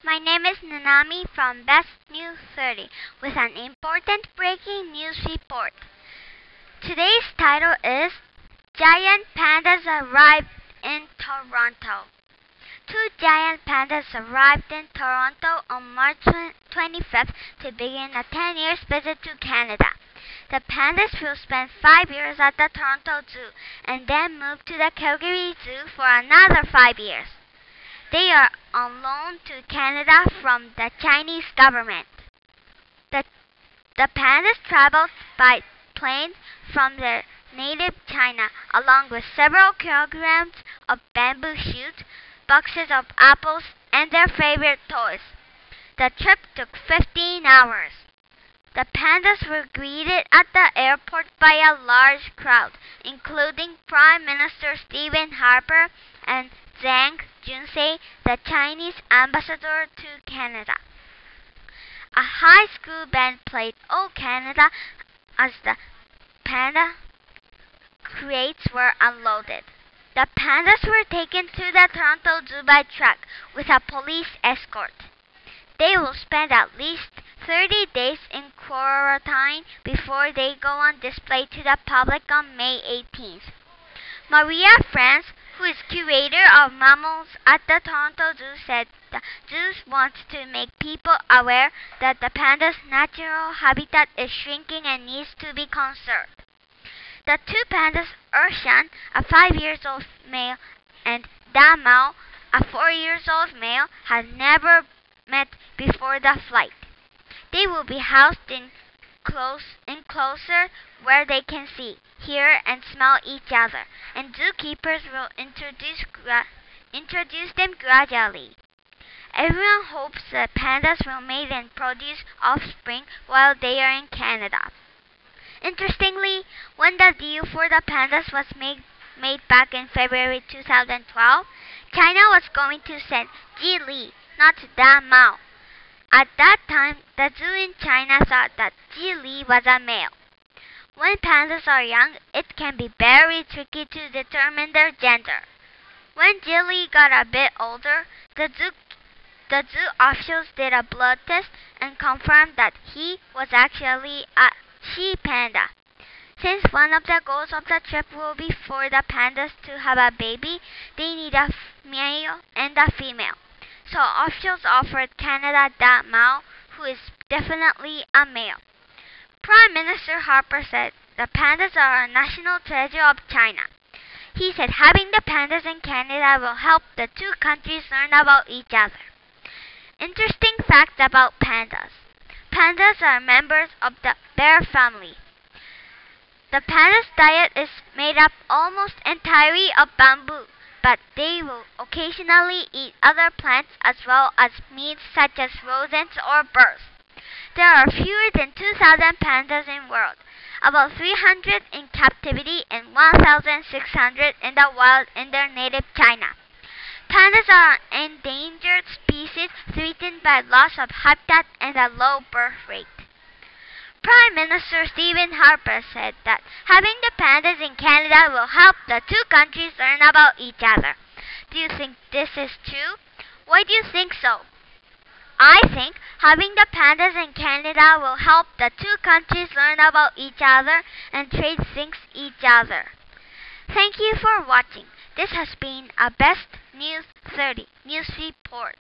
My name is Nanami from Best News 30 with an important breaking news report. Today's title is Giant Pandas Arrived in Toronto. Two giant pandas arrived in Toronto on March 25th to begin a 10-year visit to Canada. The pandas will spend 5 years at the Toronto Zoo and then move to the Calgary Zoo for another 5 years. They are on loan to Canada from the Chinese government. The pandas traveled by plane from their native China, along with several kilograms of bamboo shoots, boxes of apples, and their favorite toys. The trip took 15 hours. The pandas were greeted at the airport by a large crowd, including Prime Minister Stephen Harper and Zhang Junse, the Chinese ambassador to Canada. A high school band played "O Canada" as the panda crates were unloaded. The pandas were taken to the Toronto Zoo by truck with a police escort. They will spend at least 30 days in quarantine before they go on display to the public on May 18th. Maria France, who is curator of mammals at the Toronto Zoo, said the zoo wants to make people aware that the panda's natural habitat is shrinking and needs to be conserved. The two pandas, Urshan, a 5-year-old male, and Da Mao, a 4-year-old male, had never met before the flight. They will be housed in enclosure where they can see, hear, and smell each other, and zookeepers will introduce them gradually. Everyone hopes the pandas will mate and produce offspring while they are in Canada. Interestingly, when the deal for the pandas was made back in February 2012, China was going to send Ji Li, not Da Mao. At that time, the zoo in China thought that Ji Li was a male. When pandas are young, it can be very tricky to determine their gender. When Ji Li got a bit older, the zoo officials did a blood test and confirmed that he was actually a she panda. Since one of the goals of the trip will be for the pandas to have a baby, they need a male and a female. So officials offered Canada Da Mao, who is definitely a male. Prime Minister Harper said the pandas are a national treasure of China. He said having the pandas in Canada will help the two countries learn about each other. Interesting facts about pandas. Pandas are members of the bear family. The panda's diet is made up almost entirely of bamboo, but they will occasionally eat other plants as well as meat such as rodents or birds. There are fewer than 2,000 pandas in the world, about 300 in captivity and 1,600 in the wild in their native China. Pandas are an endangered species threatened by loss of habitat and a low birth rate. Prime Minister Stephen Harper said that having the pandas in Canada will help the two countries learn about each other. Do you think this is true? Why do you think so? I think having the pandas in Canada will help the two countries learn about each other and trade things each other. Thank you for watching. This has been a Best News 30 news report.